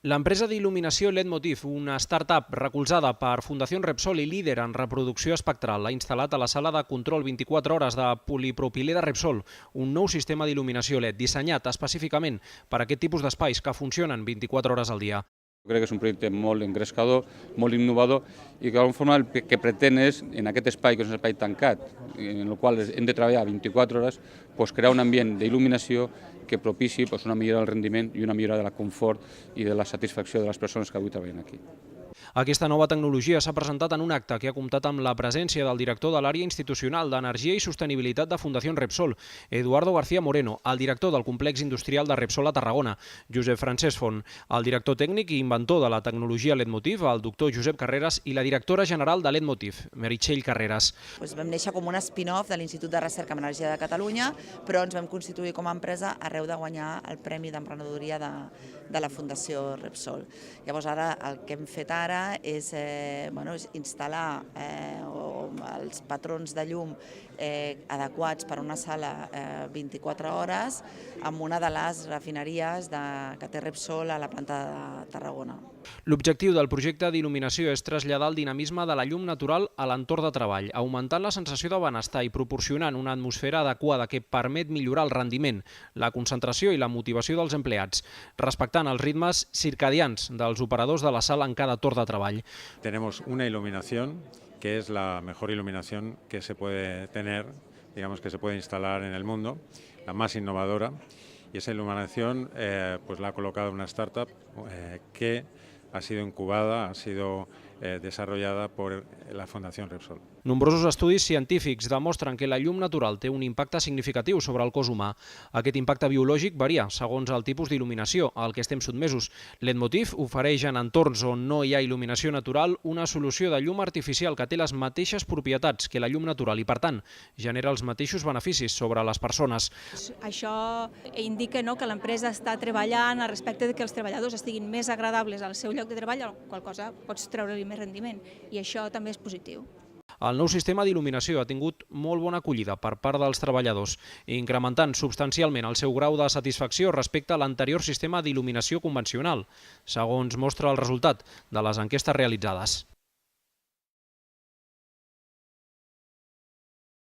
L'empresa d'il·luminació Leitmotiv, una startup recolzada per Fundació Repsol i líder en reproducció espectral, ha instal·lat a la sala de control 24 hores de polipropilè de Repsol un nou sistema d'il·luminació LED dissenyat específicament per a aquest tipus d'espais que funcionen 24 hores al dia. Crec que és un projecte molt engrescador, molt innovador i que d'alguna forma el que pretén és, en aquest espai, que és un espai tancat, en el qual hem de treballar 24 hores, crear un ambient d'il·luminació que propici una millora del rendiment i una millora del confort i de la satisfacció de les persones que avui treballen aquí. Aquesta nova tecnologia s'ha presentat en un acte que ha comptat amb la presència del director de l'àrea institucional d'Energia i Sostenibilitat de Fundació Repsol, Eduardo García Moreno, el director del complex industrial de Repsol a Tarragona, Josep Francesc Font, el director tècnic i inventor de la tecnologia Leitmotiv, el doctor Josep Carreras, i la directora general de Leitmotiv, Meritxell Carreras. Vam néixer com un spin-off de l'Institut de Recerca en Energia de Catalunya, però ens vam constituir com a empresa arreu de guanyar el Premi d'Emprenedoria de la Fundació Repsol. Llavors ara el que hem fet ara és instal·lar els patrons de llum adequats per a una sala 24 hores amb una de les refineries que té Repsol a la planta de Tarragona. L'objectiu del projecte d'il·luminació és traslladar el dinamisme de la llum natural a l'entorn de treball, augmentant la sensació de benestar i proporcionant una atmosfera adequada que permet millorar el rendiment, la concentració i la motivació dels empleats, respectant els ritmes circadians dels operadors de la sala en cada torn de treball. Tenemos una iluminación que es la mejor iluminación que se puede tener, digamos que se puede instalar en el mundo, la más innovadora, y esa iluminación la ha colocado una startup que ha sido incubada, ha sido desarrollada por la Fundació Repsol. Nombrosos estudis científics demostren que la llum natural té un impacte significatiu sobre el cos humà. Aquest impacte biològic varia segons el tipus d'il·luminació al que estem sotmesos. Leitmotiv ofereix en entorns on no hi ha il·luminació natural una solució de llum artificial que té les mateixes propietats que la llum natural i, per tant, genera els mateixos beneficis sobre les persones. Això indica que l'empresa està treballant al respecte que els treballadors estiguin més agradables al seu lloc de treball, qual cosa pots treure-li més rendiment, i això també és positiu. El nou sistema d'il·luminació ha tingut molt bona acollida per part dels treballadors, incrementant substancialment el seu grau de satisfacció respecte a l'anterior sistema d'il·luminació convencional, segons mostra el resultat de les enquestes realitzades.